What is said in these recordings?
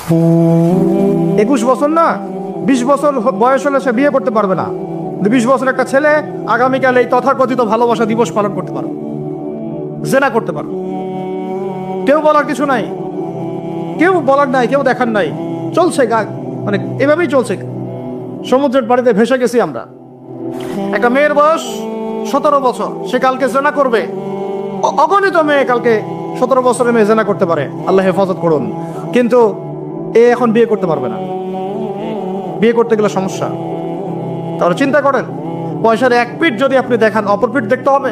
21 বছর না, 20 বছর বয়স হলে সে বিয়ে করতে পারবে না। 20 বছর একটা ছেলে আগামীকাল এই তথাকথিত ভালোবাসা দিবস পালন করতে পারবে, জেনা করতে পারবে। কেউ বলার কিছু নাই, কেউ বলার নাই, কেউ দেখার নাই, চলছে মানে এভাবেই চলছে। সমুদ্রের পাড়িতে ভেসে গেছি আমরা। একটা মেয়ের বয়স 17 বছর, সে কালকে জেনা করবে। অগণিত মেয়ে কালকে 17 বছরের মেয়ে জেনা করতে পারে, আল্লাহ হেফাজত করুন। কিন্তু এ এখন বিয়ে করতে পারবে না। বিয়ে করতে গেলে সমস্যা। তাহলে চিন্তা করেন, পয়সার এক পিঠ যদি আপনি দেখান, অপর পিঠ দেখতে হবে।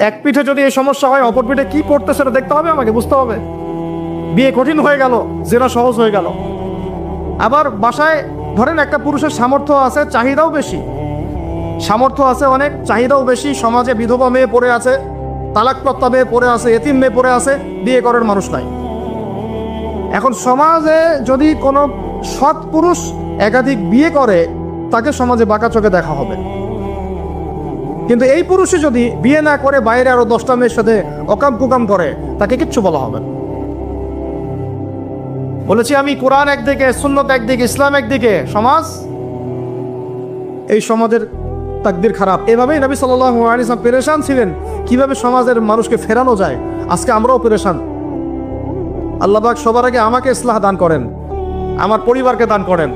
এক পিঠে যদি এই সমস্যা হয়, অপর পিঠে কি পড়তে সেটা দেখতে হবে, আমাকে বুঝতে হবে। বিয়ে কঠিন হয়ে গেল, জেনা সহজ হয়ে গেল। আবার বাসায় ধরেন একটা পুরুষের সামর্থ্য আছে, চাহিদাও বেশি, সামর্থ্য আছে অনেক, চাহিদাও বেশি। সমাজে বিধবা মেয়ে পড়ে আছে, তালাকপ্রাপ্তা মেয়ে পড়ে আছে, এতিম মেয়ে পড়ে আছে, বিয়ে করার মানুষ নাই। এখন সমাজে যদি কোনো সৎ পুরুষ একাধিক বিয়ে করে, তাকে সমাজে বাঁকা চোখে দেখা হবে। কিন্তু এই পুরুষে যদি বিয়ে না করে বাইরে আরো 10টা মেয়ের সাথে অকাম কুকাম করে, তাকে কিচ্ছু বলা হবে। বলেছি আমি, কোরআন একদিকে, সুন্নত একদিকে, ইসলাম একদিকে, সমাজ, এই সমাজের তাকদির খারাপ। এভাবেই নবী সাল্লাল্লাহু আলাইহি ওয়াসাল্লাম পেরেশান ছিলেন কিভাবে সমাজের মানুষকে ফেরানো যায়। আজকে আমরাও পেরেশান। আল্লাহ পাক সবার আগে আমাকে ইসলাহ দান করেন, আমার পরিবারকে দান করেন,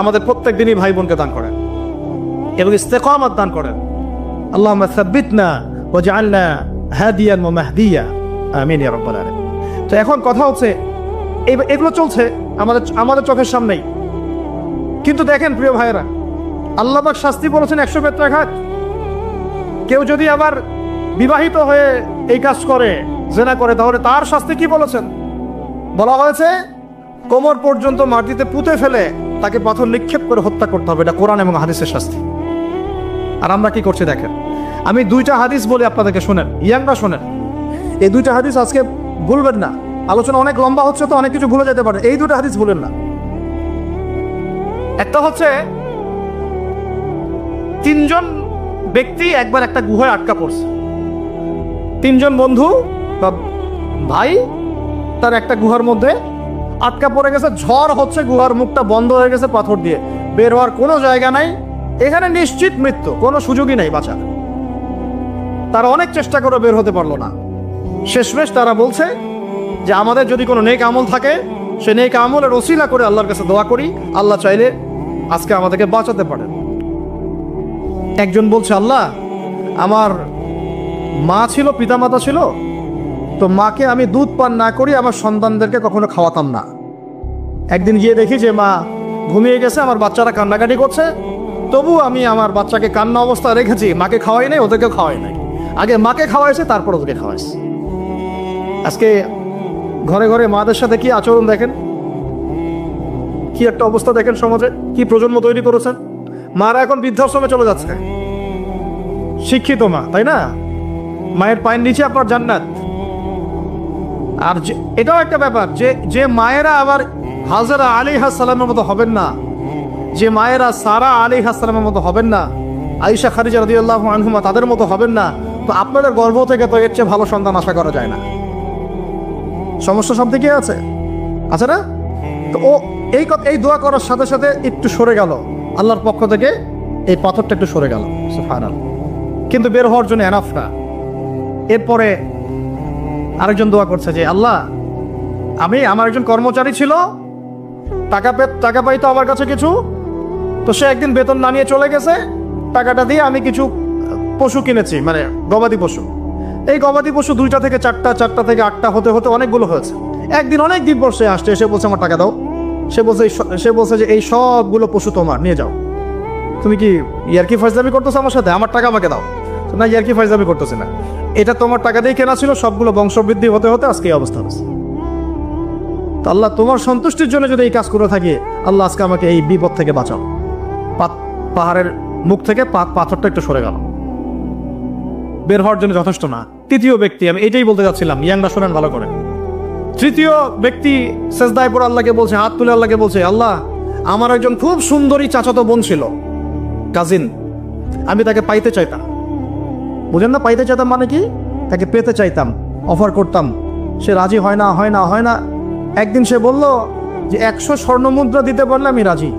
আমাদের প্রত্যেক দিনই ভাই বোনকে দান করেন এবং ইস্তেকামাত দান করেন। আল্লাহুম্মা সাব্বিতনা ওয়াজআলনা হাদিয়ান ওয়া মাহদিয়া, আমিন ইয়া রাব্বাল আলামিন। তো এখন কথা হচ্ছে, এগুলো চলছে আমাদের চোখের সামনেই। কিন্তু দেখেন প্রিয় ভাইয়েরা, আল্লাহ পাক শাস্তি বলেছেন 100 বেত্রাঘাত। কেউ যদি আবার বিবাহিত হয়ে এই কাজ করে, জেনা করে, তাহলে তার শাস্তি কি বলেছেন? বলা হয়েছে কোমর পর্যন্ত মাটিতে পুঁতে ফেলে তাকে পাথর নিক্ষেপ করে হত্যা করতে হবে। এটা কোরআন এবং হাদিসের শাস্তি। আর আমরা কি করছি দেখেন। আমি 2টা হাদিস বলে আপনাদেরকে শোনেন, ইয়াংরা শোনেন। এই 2টা হাদিস আজকে ভুলবেন না। আলোচনা অনেক লম্বা হচ্ছে তো অনেক কিছু ভুলে যেতে পারে, এই 2টা হাদিস ভুলেন না। একটা হচ্ছে 3 জন ব্যক্তি একবার একটা গুহায় আটকা পড়ছে। 3 জন বন্ধু বা ভাই তার একটা গুহার মধ্যে আটকা পড়ে গেছে। ঝড় হচ্ছে, গুহার মুখটা বন্ধ হয়ে গেছে পাথর দিয়ে, বের হওয়ার কোনো জায়গা নাই। এখানে নিশ্চিত মৃত্যু, কোনো সুযোগই নাই বাঁচার। তারা অনেক চেষ্টা করে বের হতে পারলো না। শেষমেশ তারা বলছে যে আমাদের যদি কোনো নেক আমল থাকে, সে নেক আমলের ওসিলা করে আল্লাহর কাছে দোয়া করি, আল্লাহ চাইলে আজকে আমাদেরকে বাঁচাতে পারেন। একজন বলছে, আল্লাহ আমার মা ছিল, পিতামাতা ছিল, তো মাকে আমি দুধ পান না করি আমার সন্তানদেরকে কখনো খাওয়াতাম না। একদিন গিয়ে দেখি যে মা ঘুমিয়ে গেছে, আমার বাচ্চারা কান্নাকাটি করছে, তবু আমি আমার বাচ্চাকে কান্না অবস্থায় রেখেছি, মাকে খাওয়াই নাই, ওদেরকেও খাওয়াই নাই। আগে মাকে খাওয়াইছে, তারপর ওদেরকে খাওয়াইছে। আজকে ঘরে ঘরে মাদের সাথে কি আচরণ দেখেন, কি একটা অবস্থা দেখেন সমাজে, কি প্রজন্ম তৈরি করেছেন। মারা এখন বৃদ্ধাশ্রমে চলে যাচ্ছে। শিক্ষিত মা, তাই না? মায়ের পায়ের নিচে আপনার জান্নাত। আর এটাও একটা ব্যাপার যে মায়েরা আবার হাজরা আলাইহিস সালামের মতো হবেন না, যে মায়েরা সারা আলাইহিস সালামের মতো হবেন না, আয়েশা খাদিজা রাদিয়াল্লাহু আনহুমা তাদের মতো হবেন না, তো আপনাদের গর্ভ থেকে তো এর চেয়ে ভালো সন্তান আশা করা যায় না। সমস্যা সব দিকে আছে না? তো ও এই দোয়া করার সাথে সাথে একটু সরে গেল, আল্লাহর পক্ষ থেকে এই পাথরটা একটু সরে গেল, সুবহানাল্লাহ। কিন্তু বের হওয়ার জন্য এনাফ না। এরপরে আরেকজন দোয়া করছে যে আল্লাহ, আমার একজন কর্মচারী ছিল, টাকা পাইতো আমার কাছে কিছু, তো সে একদিন বেতন না নিয়ে চলে গেছে। টাকাটা দিয়ে আমি কিছু পশু কিনেছি, মানে গবাদি পশু। এই গবাদি পশু 2টা থেকে 4টা, 4টা থেকে 8টা হতে হতে অনেকগুলো হয়েছে। একদিন অনেক দিন পর সে আসছে, এসে বলছে আমার টাকা দাও। সে বলছে যে এই সবগুলো পশু তোমার, নিয়ে যাও। তুমি কি ইয়ারকি ফাজলামি করতেছো আমার সাথে? আমার টাকা আমাকে দাও। না, ইয়ারকি ফাজলামি করতেছে না, এটা তোমার টাকা দিয়ে কেনা ছিল, সবগুলো বংশবৃদ্ধি হতে হতে আজকে এই অবস্থা হচ্ছে। তো আল্লাহ তোমার সন্তুষ্টির জন্য যদি এই কাজ করে থাকি, আল্লাহ আজকে আমাকে এই বিপদ থেকে বাঁচাও। পাহাড়ের মুখ থেকে পাথরটা একটু সরে গেল, বের হওয়ার জন্য যথেষ্ট না। 3য় ব্যক্তি, আমি এটাই বলতে যাচ্ছিলাম, ইয়াংরা শোনেন ভালো করে। 3য় ব্যক্তি সেজদায় পড়ে আল্লাহকে বলছে, হাত তুলে আল্লাহকে বলছে, আল্লাহ আমার একজন খুব সুন্দরী চাচাতো বোন ছিল, কাজিন, আমি তাকে পাইতে চাইতাম। বুঝেন না? পাইতে চাইতাম মানে কি? তাকে পেতে চাইতাম, অফার করতাম। সে রাজি হয় না। একদিন সে বলল যে 100 স্বর্ণ মুদ্রা দিতে পারলে আমি রাজি,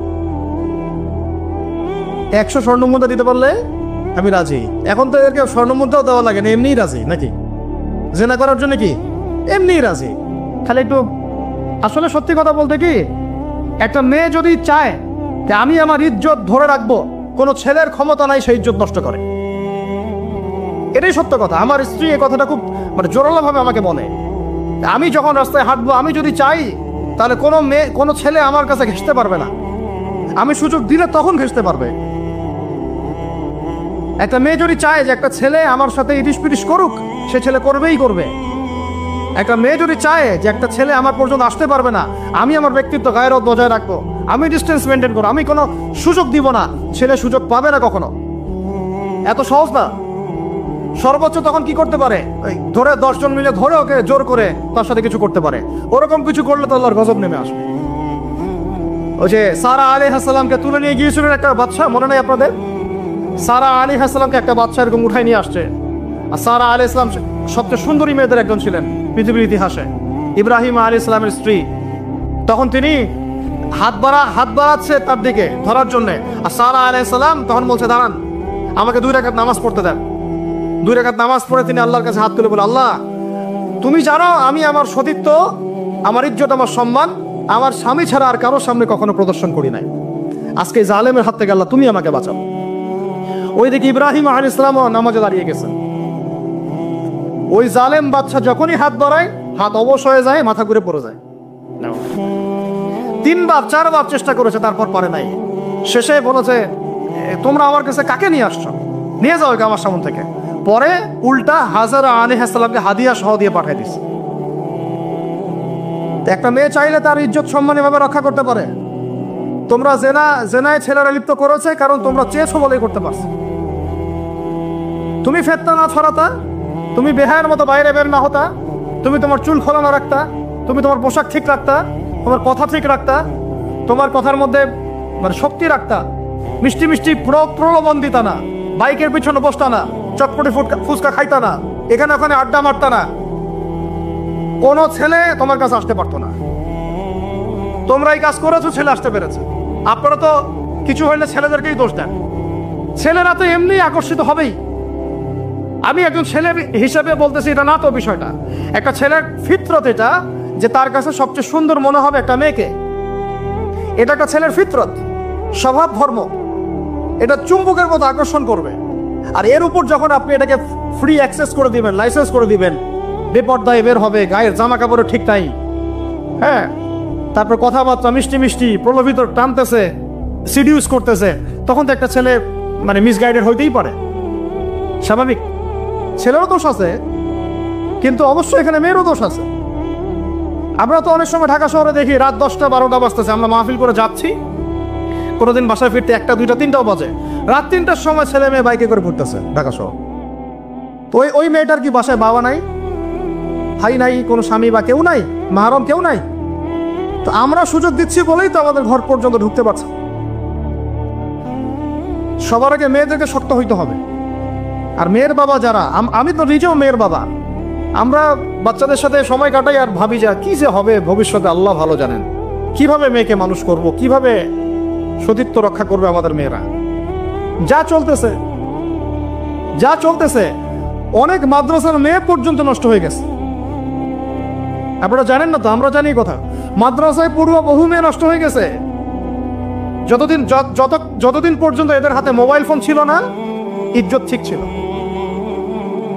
100 স্বর্ণ মুদ্রা দিতে পারলে আমি রাজি। এখন তো এদেরকে স্বর্ণ মুদ্রাও দেওয়া লাগে না, এমনিই রাজি নাকি? জেনা করার জন্য কি এমনিই রাজি? খালি একটু আসলে সত্যি কথা বলতে কি, একটা মেয়ে যদি চায় যে আমি আমার ইজ্জত ধরে রাখবো, কোনো ছেলের ক্ষমতা নাই সেই ইজ্জত নষ্ট করে। এটাই সত্য কথা। আমার স্ত্রী এই কথাটা খুব জোরালোভাবে আমাকে বলে, আমি যখন রাস্তায় হাঁটবো, আমি যদি চাই তাহলে কোনো ছেলে আমার কাছে ঘেঁষতে পারবে না, আমি সুযোগ দিলে তখন ঘেঁষতে পারবে। একটা মেয়ে যদি চায় যে একটা ছেলে আমার সাথে ইটিস পিটিস করুক, সে ছেলে করবেই করবে। একটা মেয়ে যদি চায় যে একটা ছেলে আমার পর্যন্ত আসতে পারবে না, আমি আমার ব্যক্তিত্ব গায়রত বজায় রাখবো, আমি ডিস্টেন্স মেনটেন করবো, আমি কোনো সুযোগ দিব না, ছেলে সুযোগ পাবে না কখনো। এত সহজ না। সর্বোচ্চ তখন কি করতে পারে, ধরে 10 জন মিলে ধরে ওকে জোর করে তার সাথে কিছু করতে পারে। ওরকম কিছু করলে তো আল্লাহর গজব নেমে আসবে। ওই যে সারা আলাইহিস সালামকে তুলে নিয়ে গিয়েছিলেন একটা বাদশা, মনে নেই আপনাদের? সারা আলাইহিস সালামকে একটা বাদশা এরকম উঠাই নিয়ে আসছে। আর সারা আলাইহিস সালাম সবচেয়ে সুন্দরী মেয়েদের একজন ছিলেন পৃথিবীর ইতিহাসে, ইব্রাহিম আলাইহিস সালামের স্ত্রী। তখন তিনি হাত বাড়াচ্ছে তার দিকে ধরার জন্য। আর সারা আলাইহিস সালাম তখন বলছে, দাঁড়ান, আমাকে 2 রাকাত নামাজ পড়তে দেন। 2 রাকাত নামাজ পড়ে তিনি আল্লাহর কাছে হাত তুলে বলে, আল্লাহ তুমি জানো আমি আমার সতীত্ব, আমার ইজ্জত, আমার সম্মান আমার স্বামী ছাড়া আর কারোর সামনে কখনো প্রদর্শন করি নাই। আজকে জালেমের হাত থেকে আল্লাহ তুমি আমাকে বাঁচাও। ওইদিকে ইব্রাহিম আলাইহিস সালাম নামাজে দাঁড়িয়ে গেছেন। ওই জালেম বাদশা যখনই হাত বাড়ায়, হাত অবশ হয়ে যায়, মাথা ঘুরে পড়ে যায়। 3 বার 4 বার চেষ্টা করেছে, তারপর পারে নাই। শেষে বলেছে, তোমরা আমার কাছে কাকে নিয়ে আসছো, নিয়ে যাও আমার সামনে থেকে। পরে উল্টা হাজারা আলাইহিস সালামকে হাদিয়া সহ দিয়ে পাঠিয়ে দিছে। একটা মেয়ে চাইলে তার ইজ্জত সম্মান এভাবে রক্ষা করতে পারে। তোমরা জেনায় ছেলেরা লিপ্ত করেছে কারণ তোমরা চেয়েছো বলেই করতে পারছো। তুমি ফেতনা না ছড়াতা, তুমি বেহায়ের মতো বাইরে বের না হতা, তুমি তোমার চুল খোলা না রাখতা, তুমি তোমার পোশাক ঠিক রাখতা, তোমার কথা ঠিক রাখতা, তোমার কথার মধ্যে শক্তি রাখতা, মিষ্টি মিষ্টি প্রলোভন দিতা না, বাইকের পিছনে বসতা না, চটপটি ফুচকা খাইতা না, এখানে ওখানে আড্ডা মারতা না, কোনো ছেলে তোমার কাছে আসতে পারতো না। তোমরা এই কাজ করেছো, ছেলে আসতে পেরেছে। আপনারা তো কিছু হইলে ছেলেদেরকেই দোষ দেন। ছেলেরা তো এমনি আকর্ষিত হবেই। আমি একজন ছেলে হিসেবে বলতেছি এটা না তো বিষয়টা। একটা ছেলের ফিতরত এটা যে তার কাছে সবচেয়ে সুন্দর মনে হবে একটা মেয়েকে। এটা একটা ছেলের ফিতরত, স্বভাব ধর্ম, এটা চুম্বকের মতো আকর্ষণ করবে। আর এর উপর যখন আপনি এটাকে ফ্রি অ্যাক্সেস করে দিবেন, লাইসেন্স করে দিবেন, বেপর্দায় বের হবে, গায়ের জামা কাপড়ে ঠিক নাই, হ্যাঁ, তারপর কথাবার্তা মিষ্টি মিষ্টি প্রলোভিত টানতেছে, সিডিউস করতেছে, তখন তো একটা ছেলে মিসগাইডেড হইতেই পারে, স্বাভাবিক। ছেলেরও দোষ আছে, কিন্তু অবশ্যই এখানে মেয়েরও দোষ আছে। আমরা তো অনেক সময় ঢাকা শহরে দেখি রাত 10টা 12টা বাজতেছে, আমরা মাহফিল করে যাচ্ছি, কোনোদিন বাসায় ফিরতে 1টা 2টা 3টাও বাজে, রাত 3টার সময় ছেলে মেয়ে বাইকে করে ঘুরতেছে ঢাকা শহর। তো ওই মেয়েটার কি বাসায় বাবা নাই, ভাই নাই, কোনো স্বামী বা কেউ নাই, মাহরম কেউ নাই? তো আমরা সুযোগ দিচ্ছি বলেই তো আমাদের ঘর পর্যন্ত ঢুকতে পারছে। সবার আগে মেয়েদেরকে শক্ত হইতে হবে। আর মেয়ের বাবা যারা, আমি তো নিজেও মেয়ের বাবা, আমরা বাচ্চাদের সাথে সময় কাটাই আর ভাবি যা কি যে হবে ভবিষ্যতে আল্লাহ ভালো জানেন। কিভাবে মেয়েকে মানুষ করব, কিভাবে সতীত্ব রক্ষা করবে আমাদের মেয়েরা। যা চলতেছে অনেক মাদ্রাসার মেয়ে পর্যন্ত নষ্ট হয়ে গেছে। আপনারা জানেন না তো, আমরা জানি কথা। মাদ্রাসায় পড়ুয়া বহু মেয়ে নষ্ট হয়ে গেছে। যতদিন পর্যন্ত এদের হাতে মোবাইল ফোন ছিল না, ইজ্জত ঠিক ছিল।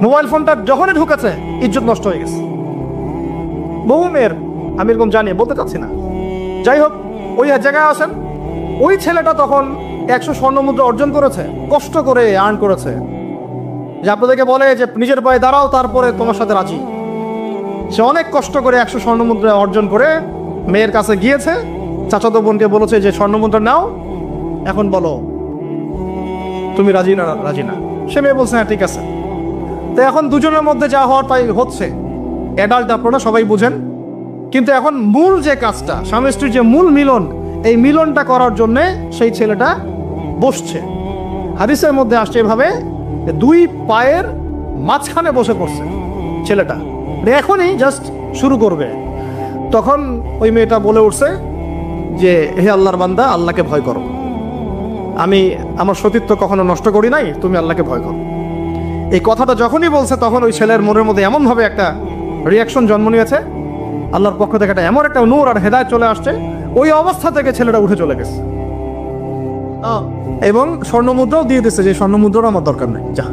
মোবাইল ফোনটা যখনই ঢুকেছে, ইজ্জত নষ্ট হয়ে গেছে বহু মেয়ের। আমি এরকম জানি, বলতে চাচ্ছি না। যাই হোক, ওই জায়গায় আসেন, ওই ছেলেটা তখন 100 স্বর্ণ মুদ্রা অর্জন করেছে, কষ্ট করে আর্ন করেছে। যে আপনাদেরকে বলে যে নিজের পায়ে দাঁড়াও, তারপরে তোমার সাথে রাজি। সে অনেক কষ্ট করে 100 স্বর্ণ মুদ্রা অর্জন করে মেয়ের কাছে গিয়েছে, চাচাতো বোনকে বলেছে যে স্বর্ণ মুদ্রা নাও, এখন বলো তুমি রাজি না। সে মেয়ে বলছে হ্যাঁ ঠিক আছে। তো এখন দুজনের মধ্যে যা হওয়ার তাই হচ্ছে। অ্যাডাল্ট আপনারা সবাই বুঝেন। কিন্তু এখন মূল যে কাজটা, স্বামী স্ত্রীর যে মূল মিলন, এই মিলনটা করার জন্যে সেই ছেলেটা বসছে। হাদিসের মধ্যে আসছে এভাবে, 2 পায়ের মাঝখানে বসে পড়ছে ছেলেটা, এখনই জাস্ট শুরু করবে। তখন ওই মেয়েটা বলে উঠছে, যে হে আল্লাহর বান্দা, আল্লাহকে ভয় করো, আমি আমার সতীত্ব কখনো নষ্ট করি নাই, তুমি আল্লাহকে ভয় করো। এই কথাটা যখনই বলছে তখন ওই ছেলের মনের মধ্যে এমনভাবে একটা রিয়াকশন জন্ম নিয়েছে, আল্লাহর পক্ষ থেকে এমন একটা নূর আর হেদায়েত চলে আসছে, ওই অবস্থা থেকে ছেলেটা উঠে চলে গেছে এবং স্বর্ণমুদ্রাও দিয়ে দিচ্ছে, যে স্বর্ণমুদ্রাও আমার দরকার নেই, যা।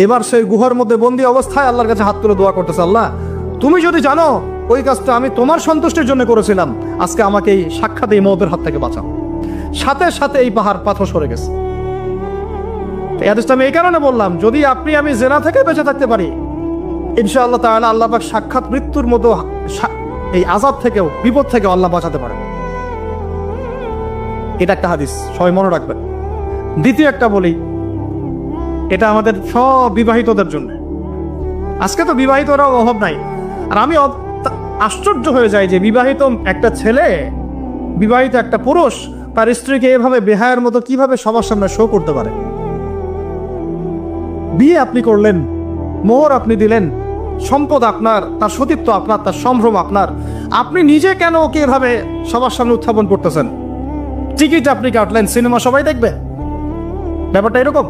এবার সেই গুহার মধ্যে বন্দী অবস্থায় আল্লাহর কাছে হাত তুলে দোয়া করতেছে, আল্লাহ তুমি যদি জানো ওই কাজটা আমি তোমার সন্তুষ্টির জন্য করেছিলাম, আজকে আমাকে এই সাক্ষাৎ এই মওতের হাত থেকে বাঁচাও। সাথে সাথে এই পাহাড় পাথর সরে গেছে। এই হাদিসটা আমি এই কারণে বললাম, যদি আপনি আমি জেনা থেকে বেঁচে থাকতে পারি, ইনশাআল্লাহ তাআলা আল্লাহ পাক সাক্ষাৎ মৃত্যুর মতো এই আযাব থেকেও, বিপদ থেকেও আল্লাহ বাঁচাতে পারেন। এটা একটা হাদিস, সবাই মনে রাখবেন। দ্বিতীয় একটা বলি, এটা আমাদের সব বিবাহিতদের জন্য। আজকে তো বিবাহিতরাও অভাব নাই, আর আমি আশ্চর্য হয়ে যাই যে বিবাহিত একটা ছেলে, বিবাহিত একটা পুরুষ তার স্ত্রীকে এভাবে বেহায়ের মতো কিভাবে সবার সামনে শো করতে পারে। বিয়ে আপনি করলেন, মোহর আপনি দিলেন, সম্পদ আপনার, তার সতীত্ব আপনার, তার সম্ভ্রম আপনার, আপনি নিজে কেন ওকে এভাবে সবার সামনে উত্থাপন করতেছেন? টিকিট আপনি কাটলেন, সিনেমা সবাই দেখবে, ব্যাপারটা এরকম।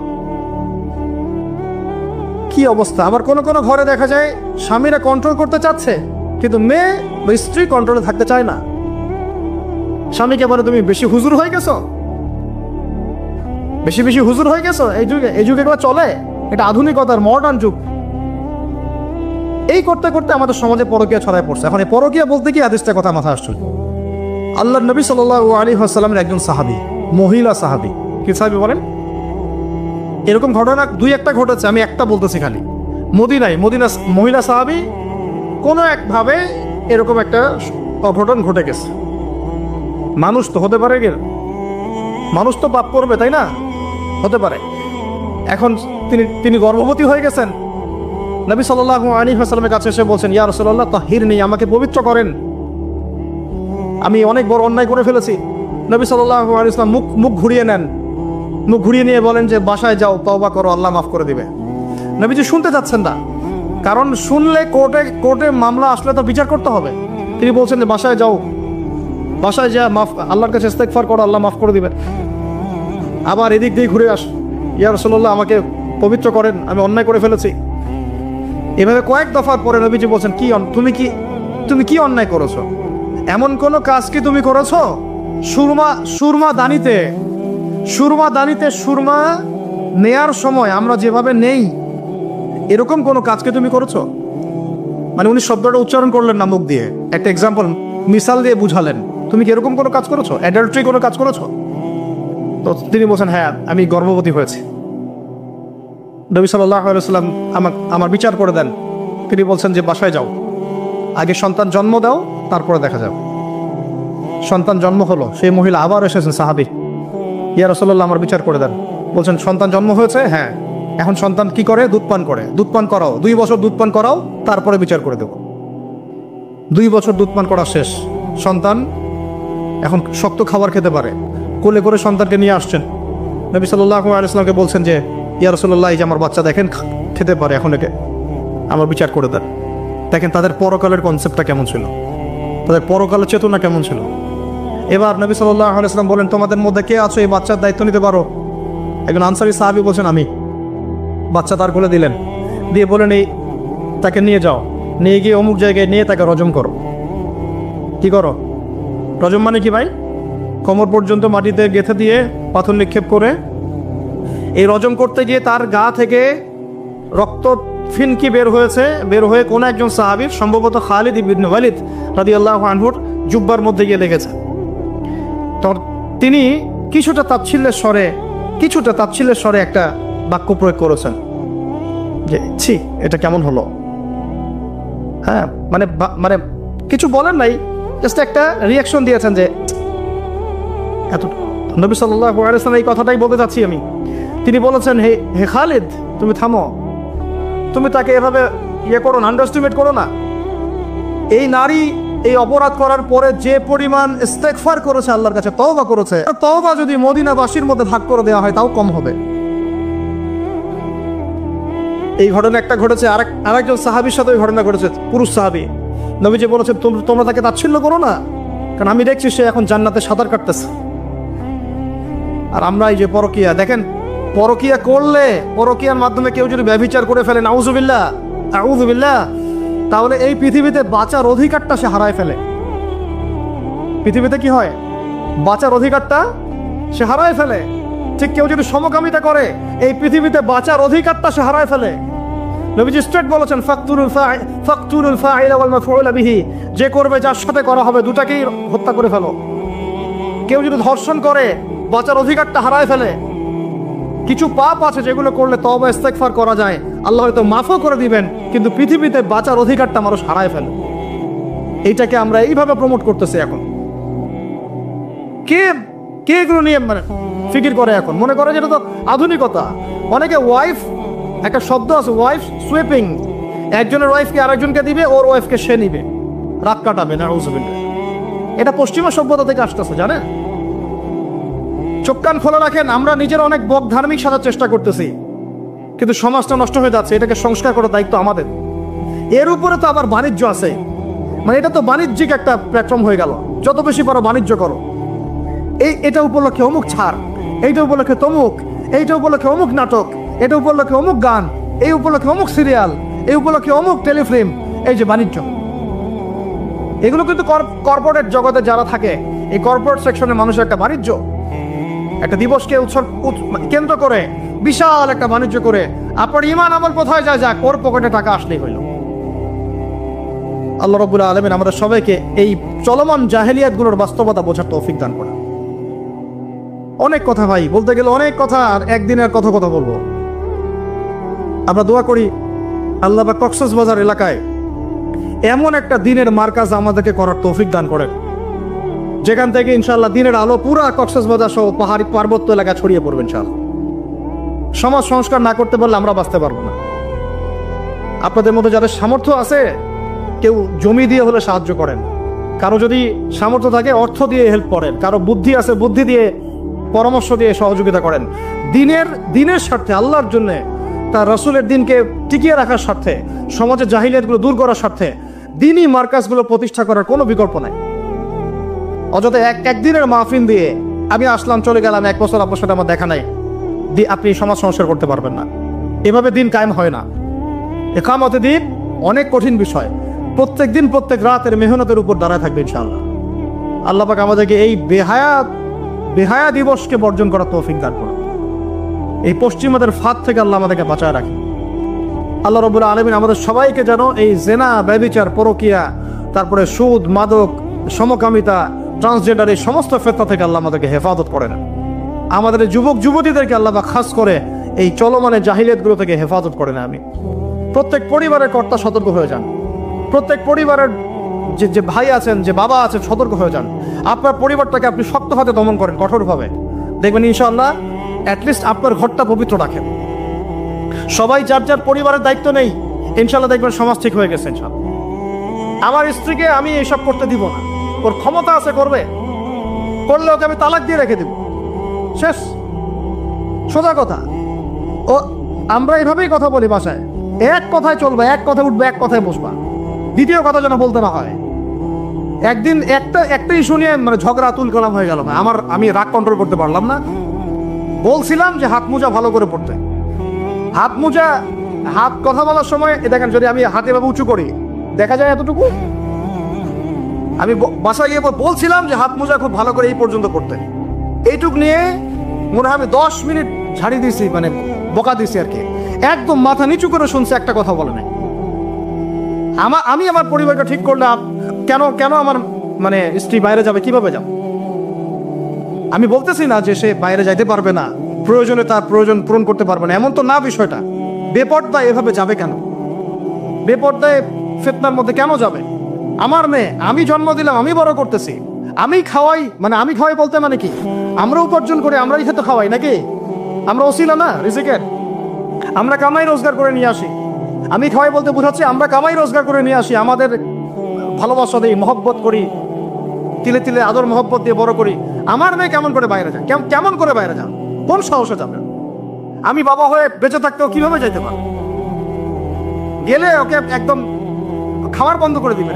কি অবস্থা! আবার কোন কোন ঘরে দেখা যায় স্বামীরা কন্ট্রোল করতে চাচ্ছে, কিন্তু মেয়ে বা স্ত্রী কন্ট্রোলে থাকতে চায় না। স্বামীকে বলে তুমি বেশি হুজুর হয়ে গেছো, বেশি বেশি হুজুর হয়ে গেছো। এই যুগে এগুলো চলে, এটা আধুনিকতার মডার্ন যুগ। এই করতে করতে আমাদের সমাজে পরকীয়া ছড়ায় পড়ছে। এখন এই পরকীয়া বলতে কি হাদিসটা কথা মাথায় আসছে, আল্লাহর নবী সাল্লাল্লাহু আলাইহি ওয়াসাল্লামের একজন সাহাবী, মহিলা সাহাবী। কি সাহাবী বলেন? এরকম ঘটনা দুই একটা ঘটেছে, আমি একটা বলতেছি খালি। মদিনা মহিলা সাহাবী কোনো একভাবে এরকম একটা অঘটন ঘটে গেছে। মানুষ তো হতে পারে, মানুষ তো পাপ করবে, তাই না? হতে পারে। এখন তিনি গর্ভবতী হয়ে গেছেন। নবী সাল্লাল্লাহু আলাইহি ওয়াসাল্লামের কাছে এসে বলছেন, ইয়া রাসূলুল্লাহ তাহিরনি, আমাকে পবিত্র করেন, আমি অনেক বড় অন্যায় করে ফেলেছি। নবী সাল্লাল্লাহু আলাইহি ওয়াসাল্লাম মুখ ঘুরিয়ে নেন, মুখ ঘুরিয়ে নিয়ে বলেন যে বাসায় যাও, তওবা করো, আল্লাহ মাফ করে দিবে। নবীজি শুনতে চাচ্ছেন না, কারণ শুনলে কোর্টে মামলা আসলে তো বিচার করতে হবে। তিনি বলছেন যে বাসায় যাও, বাসায় যা আল্লাহর কাছে ইস্তেগফার করো, আল্লাহ মাফ করে দিবেন। আবার এদিক দিয়ে ঘুরে আস, ইয়া রাসূলুল্লাহ আমাকে পবিত্র করেন, আমি অন্যায় করে ফেলেছি। এভাবে কয়েক দফার পরে নবীজি বলছেন, তুমি কি অন্যায় করেছো? এমন কোন কাজ কি তুমি করেছো? সুরমা দানিতে সুরমা নেয়ার সময় আমরা যেভাবে নেই, এরকম কোন কাজকে তুমি করেছো? মানে উনি শব্দটা উচ্চারণ করলেন না মুখ দিয়ে, একটা এক্সাম্পল মিসাল দিয়ে বুঝালেন। তুমি কি এরকম কোনো কাজ করেছো? অ্যাডাল্ট্রি কোনো কাজ করেছো? তো তিনি বলছেন, হ্যাঁ আমি গর্ভবতী হয়েছি। নবী সাল্লাল্লাহু আলাইহি ওয়াসাল্লাম আমার বিচার করে দেন। তিনি বলছেন যে বাসায় যাও, আগে সন্তান জন্ম দাও, তারপরে দেখা যাবে। সন্তান জন্ম হলো, সেই মহিলা আবার এসেছেন সাহাবী, ইয়া রাসূলুল্লাহ আমার বিচার করে দেন। বলছেন সন্তান জন্ম হয়েছে, হ্যাঁ। এখন সন্তান কি করে? দুধ পান করাও, 2 বছর দুধ পান করাও, তারপরে বিচার করে দেব। 2 বছর দুধ পান করা শেষ, সন্তান এখন শক্ত খাবার খেতে পারে। কোলে করে সন্তানকে নিয়ে আসছেন, নবী সাল্লাল্লাহু আলাইহি ওয়াসাল্লামকে বলছেন যে ইয়া রাসূলুল্লাহ, এই যে আমার বাচ্চা দেখেন খেতে পারে, এখন একে আমার বিচার করে দেন। দেখেন তাদের পরকালের কনসেপ্টটা কেমন ছিল, তাদের পরকালের চেতনা কেমন ছিল। এবার নবী সাল্লাল্লাহু আলাইহি ওয়াসাল্লাম বলেন, তোমাদের মধ্যে কে আছো এই বাচ্চার দায়িত্ব নিতে পারো? একজন আনসারী সাহাবী বলছেন, আমি। বাচ্চা তার কোলে দিলেন, দিয়ে বলেন এই তাকে নিয়ে যাও, নিয়ে গিয়ে অমুক জায়গায় নিয়ে তাকে রজম করো। কি করো? রজম মানে কি ভাই? কোমর পর্যন্ত মাটিতে গেঁথে দিয়ে পাথর নিক্ষেপ করে, এই রজম করতে গিয়ে তার গা থেকে রক্ত ফিনকি বের হয়ে কোন একজন সাহাবীর, সম্ভবত খালিদ ইবনে ওয়ালিদ রাদিয়াল্লাহু আনহুর জুব্বার মধ্যে গিয়ে লেগেছে। তো তিনি কিছুটা তাচ্ছিল্যের স্বরে একটা বাক্য প্রয়োগ করেছেন যে ছি, এটা কেমন হলো? হ্যাঁ, মানে কিছু বলেন নাই, জাস্ট একটা রিয়াকশন দিয়েছেন যে এত। নবী সাল্লাল্লাহু আলাইহি ওয়াসাল্লাম এই কথাটাই বলতে চাচ্ছি আমি। তিনি বলেছেন, হে খালিদ, তুমি থামো, তুমি তাকে এভাবে করো না, আন্ডারএস্টিমেট করো না। এই নারী এই অপরাধ করার পরে যে পরিমাণ ইস্তেগফার করেছে, আল্লাহর কাছে তওবা করেছে, তওবা যদি মদিনাবাসীর মধ্যে ভাগ করে দেওয়া হয় তাও কম হবে। এই ঘটনা একটা ঘটেছে, আরেকজন সাহাবীর সাথে ওই ঘটনা ঘটেছে, পুরুষ সাহাবী। নবীজি বলেছেন, তোমরা তাকে তাচ্ছিল্য করো না, কারণ আমি দেখছি সে এখন জান্নাতে সাঁতার কাটতেছে। আর আমরা এই যে পরকিয়া, দেখেন পরকিয়া করলে, পরকিয়ার মাধ্যমে কেউ যদি ব্যভিচার করে ফেলে, নাউজুবিল্লাহ আউযুবিল্লাহ, তাহলে এই পৃথিবীতে বাঁচার অধিকারটা সে হারায় ফেলে। পৃথিবীতে কি হয়, বাঁচার অধিকারটা সে হারায় ফেলে। ঠিক কেউ যদি সমকামিতা করে, এই পৃথিবীতে বাঁচার অধিকারটা সে হারায় ফেলে। নবীজি স্ট্রেট বলেছেন, ফাকতুলুল ফাইলা ওয়াল মাফউলা বিহি, যে করবে যার সাথে করা হবে দুটাকেই হত্যা করে ফেলো। কেউ যদি ধর্ষণ করে, বাঁচার অধিকারটা হারায় ফেলে। কিছু পাপ আছে যেগুলো করলে তওবা ইস্তেগফার করা যায়, আল্লাহ হয়তো মাফও করে দিবেন, কিন্তু পৃথিবীতে বাঁচার অধিকারটা মানুষ হারায় ফেলে। এইটাকে আমরা এইভাবে প্রমোট করতেছি এখন। কে কে এগুলো নিয়ে মানে ফিকির করে এখন, মনে করে যেটা তো আধুনিকতা। অনেকে ওয়াইফ, একটা শব্দ আছে ওয়াইফ সুইপিং, একজনের ওয়াইফকে আরেকজনকে দিবে, ওর ওয়াইফকে সে নিবে, রাত কাটাবে। নাউজুবিল্লাহ, এটা পশ্চিমা সভ্যতা থেকে আসতেছে, জানেন। চোখ কান খোলা রাখেন, আমরা নিজেরা অনেক বক ধার্মিক সাজার চেষ্টা করতেছি, কিন্তু সমাজটা নষ্ট হয়ে যাচ্ছে। এটাকে সংস্কার করার দায়িত্ব আমাদের। এর উপরে তো আবার বাণিজ্য আছে, মানে এটা তো বাণিজ্যিক একটা প্ল্যাটফর্ম হয়ে গেল। যত বেশি পারো বাণিজ্য করো। এটা উপলক্ষে অমুক ছাড়, এইটা উপলক্ষে তমুক, এইটা উপলক্ষে অমুক নাটক, এটা উপলক্ষে অমুক গান, এই উপলক্ষে অমুক সিরিয়াল, এই উপলক্ষে অমুক টেলিফিল্ম। এই যে বাণিজ্য, এগুলো কিন্তু কর্পোরেট জগতে যারা থাকে, এই কর্পোরেট সেকশনের মানুষের একটা বাণিজ্য। একটা দিবসকে কেন্দ্র করে বিশাল একটা বাণিজ্য করে আপনার ইমান আমল কোথায় যায়, যাক, ওর পকেটে টাকা আসলেই হইল। আল্লাহ রাব্বুল আলামিন আমাদের সবাইকে এই চলমান জাহেলিয়াতগুলোর বাস্তবতা বোঝার তৌফিক দান করেন। অনেক কথা ভাই, বলতে গেলে অনেক কথা, আর একদিনের কথা বলবো। আমরা দোয়া করি আল্লাহ পাক কক্সবাজার এলাকায় এমন একটা দিনের মার্কাজ আমাদেরকে করার তৌফিক দান করেন, যেখান থেকে ইনশাআল্লাহ দিনের আলো পুরা কক্সবাজার সহ পাহাড়ি পার্বত্য এলাকা ছড়িয়ে পড়বে ইনশাআল্লাহ। সমাজ সংস্কার না করতে পারলে আমরা বাঁচতে পারবো না। আপনাদের মধ্যে যাদের সামর্থ্য আছে, কেউ জমি দিয়ে হলে সাহায্য করেন, কারো যদি সামর্থ্য থাকে অর্থ দিয়ে হেল্প করেন, কারো বুদ্ধি আছে বুদ্ধি দিয়ে, পরামর্শ দিয়ে সহযোগিতা করেন। দিনের স্বার্থে, আল্লাহর জন্য, তার রাসূলের দিনকে টিকিয়ে রাখার স্বার্থে, সমাজের জাহিলিয়াতগুলো দূর করার স্বার্থে দিনই মার্কাজগুলো প্রতিষ্ঠা করার কোনো বিকল্প নাই। অযথা একদিনের মাহফিল দিয়ে আমি আসলাম, চলে গেলাম, 1 বছর আপনার সাথে আমার দেখা নাই, আপনি সমাজ সংস্কার করতে পারবেন না। এভাবে দিন কায়েম হয় না। ইকামতে দিন অনেক কঠিন বিষয়। প্রত্যেক দিন প্রত্যেক রাতের মেহনতের উপর দাঁড়ায় থাকবে ইনশাআল্লাহ। আল্লাহ পাক আমাদেরকে এই বেহায়া দিবসকে বর্জন করার তৌফিক দান করুন। এই পশ্চিমাদের ফাঁদ থেকে আল্লাহ আমাদেরকে বাঁচায় রাখেন। আল্লাহ রাব্বুল আলামিন আমাদের সবাইকে যেন এই জেনা, ব্যভিচার, পরকিয়া, তারপরে সুদ, মাদক, সমকামিতা, ট্রান্সজেন্ডার, এই সমস্ত ফিতনা থেকে আল্লাহ আমাদেরকে হেফাজত করেন। আমাদের যুবক যুবতীদেরকে আল্লাহ পাক খাস করে এই চলমানের জাহিলিয়াতগুলো থেকে হেফাজত করেন। আমি প্রত্যেক পরিবারের কর্তা সতর্ক হয়ে যান। প্রত্যেক পরিবারের যে ভাই আছেন, যে বাবা আছেন, সতর্ক হয়ে যান। আপনার পরিবারটাকে আপনি শক্ত হাতে দমন করেন, কঠোরভাবে, দেখবেন ইনশাআল্লাহ অ্যাটলিস্ট আপনার ঘরটা পবিত্র রাখেন। সবাই যার যার পরিবারের দায়িত্ব নেই, ইনশাআল্লাহ দেখবেন সমাজ ঠিক হয়ে গেছে ইনশাআল্লাহ। আমার স্ত্রীকে আমি এইসব করতে দিব না, ওর ক্ষমতা আছে করবে, করলে ওকে আমি তালাক দিয়ে রেখে দিব, শেষ, সোজা কথা। ও আমরা এইভাবেই কথা বলি বাসায়, এক কথায় চলবে, এক কথায় উঠবে, এক কথায় বসবা, দ্বিতীয় কথা যেন বলতে না হয়। একদিন একটা ইস্যু নিয়ে মানে ঝগড়া তুল কালাম হয়ে গেল। আমি রাগ কন্ট্রোল করতে পারলাম না, বলছিলাম যে হাত মোজা ভালো করে পড়তে। হাত কথা বলার সময় দেখেন, যদি আমি হাতে ভাবে উঁচু করি দেখা যায় এতটুকু। আমি বাসায় গিয়ে বলছিলাম যে হাত মোজা খুব ভালো করে এই পর্যন্ত করতে। এইটুক নিয়ে মনে হয় আমি 10 মিনিট ঝাড়ি দিছি, মানে বকা দিছি আর কি। একদম মাথা নিচু করে শুনছে, একটা কথা বলে নাই। আমি আমার পরিবারকে ঠিক করলে কেন আমার মানে স্ত্রী বাইরে যাবে, কিভাবে যাবে? আমি বলতেছি না যে সে বাইরে যাইতে পারবে না, প্রয়োজনে তার প্রয়োজন পূরণ করতে পারবে না, এমন তো না বিষয়টা। বেপরদায় এভাবে যাবে কেন? বেপরদায় ফিতনার মধ্যে কেন যাবে? আমার মেয়ে, আমি জন্ম দিলাম, আমি বড় করতেছি, আমি খাওয়াই, মানে আমি খাওয়াই বলতে মানে কি, আমরা উপার্জন করে আমরাই খেতে খাওয়াই নাকি? আমরা ওসিলা না রিজিকের, আমরা কামাই রোজগার করে নিয়ে আসি। আমি খাওয়াই বলতে বোঝাচ্ছি আমরা কামাই রোজগার করে নিয়ে আসি, আমাদের ভালোবাসা দিই, মহব্বত করি, তিলে তিলে আদর মহব্বত দিয়ে বড় করি। আমার মেয়ে কেমন করে বাইরে যায়? কেমন করে বাইরে যান? কোন সাহসে যাবে? আমি বাবা হয়ে বেঁচে থাকতেও কিভাবে যাইতে পারবো? গেলে ওকে একদম খাবার বন্ধ করে দিবে।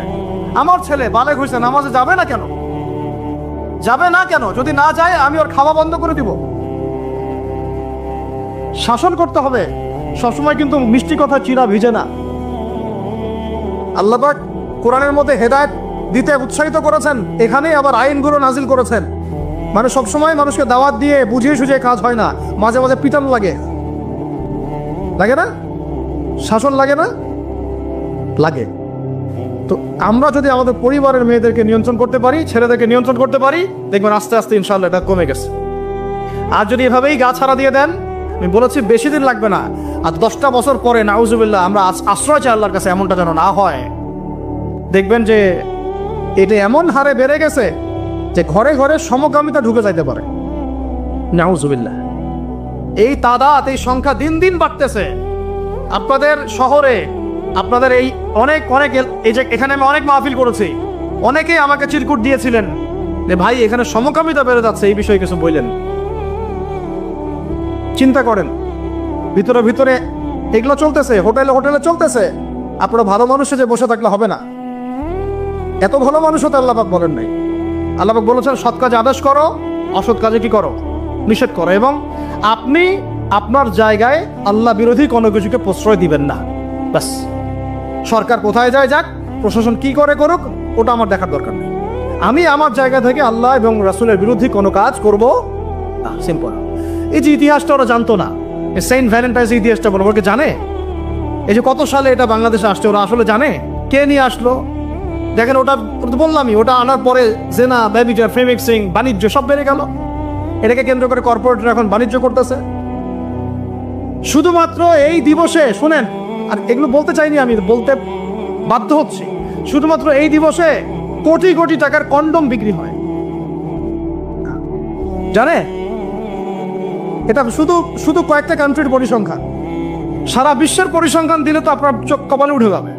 আমার ছেলে বালেগ হয়েছে, নামাজে যাবে না কেন? যাবে না কেন? যদি না যায় আমি ওর খাওয়া বন্ধ করে দিব। শাসন করতে হবে সবসময়, কিন্তু মিষ্টি কথা চিরা ভিজে না। আল্লাহ পাক কোরআনের মধ্যে হেদায়েত দিতে উৎসাহিত করেছেন, এখানেই আবার আইনগুলো নাজিল করেছেন। মানে সবসময় মানুষকে দাওয়াত দিয়ে বুঝিয়ে সুঝিয়ে কাজ হয় না, মাঝে মাঝে পিটান লাগে, লাগে না? শাসন লাগে না? লাগে। তো আমরা যদি আমাদের পরিবারের মেয়েদেরকে নিয়ন্ত্রণ করতে পারি, ছেলেদেরকে নিয়ন্ত্রণ করতে পারি, দেখবেন আস্তে আস্তে ইনশাআল্লাহ এটা কমে গেছে। আর যদি এভাবেই গা ছাড়া দিয়ে দেন, আমি বলেছি বেশি দিন লাগবে না, আর 10টা বছর পরে নাউজুবিল্লাহ আমরা আশ্রয় চাই আল্লাহর কাছে, এমনটা যেন না হয়। দেখবেন যে এটা এমন হারে বেড়ে গেছে যে ঘরে ঘরে সমকামিতা ঢুকে যাইতে পারে। নাউজুবিল্লাহ, এই তাদাত, এই সংখ্যা দিন দিন বাড়তেছে। আপনাদের শহরে, আপনাদের এই অনেক অনেক, এই যে এখানে আমি অনেক মাহফিল করেছি, অনেকেই আমাকে চিরকুট দিয়েছিলেন যে ভাই এখানে সমকামিতা বেড়ে যাচ্ছে, এই বিষয়ে কিছু বললেন। চিন্তা করেন, ভিতরে ভিতরে এগুলো চলতেছে, হোটেলে হোটেলে চলতেছে। আপনারা ভালো মানুষে যে বসে থাকলে হবে না, এত ভালো মানুষ হতে আল্লাহ পাক বলেন নাই। আল্লাহ পাক বলেছেন সৎ কাজে আদেশ করো, অসৎ কাজে কি করো? নিষেধ করো। এবং আপনি আপনার জায়গায় আল্লাহ বিরোধী কোনো কিছুকে প্রশ্রয় দিবেন না। ব্যাস, সরকার কোথায় যায় যাক, প্রশাসন কি করে করুক, ওটা আমার দেখার দরকার নেই। আমি আমার জায়গা থেকে আল্লাহ এবং রাসূলের বিরোধী কোনো কাজ করব না। সিম্পল। এই যে ইতিহাসটা ওরা জানতো না, সেন্ট ভ্যালেন্টাইন্স ইতিহাসটা বলবো, ওকে জানে? এই যে কত সালে এটা বাংলাদেশে আসছে, ওরা আসলে জানে? কে নিয়ে আসলো? দেখেন, ওটা বললামই, ওটা আনার পরে জেনা, ব্যভিচার, ফেমিক্সিং, বাণিজ্য সব বেড়ে গেল। এটাকে কেন্দ্র করে কর্পোরেটরা এখন বাণিজ্য করতেছে। শুধুমাত্র এই দিবসে, শুনেন, আর এগুলো বলতে চাইনি, আমি বলতে বাধ্য হচ্ছি, শুধুমাত্র এই দিবসে কোটি কোটি টাকার কন্ডম বিক্রি হয়, জানে? এটা শুধু শুধু কয়েকটা কান্ট্রির পরিসংখ্যান। সারা বিশ্বের পরিসংখ্যান দিলে তো আপনার চোখ কপালে উঠে যাবে।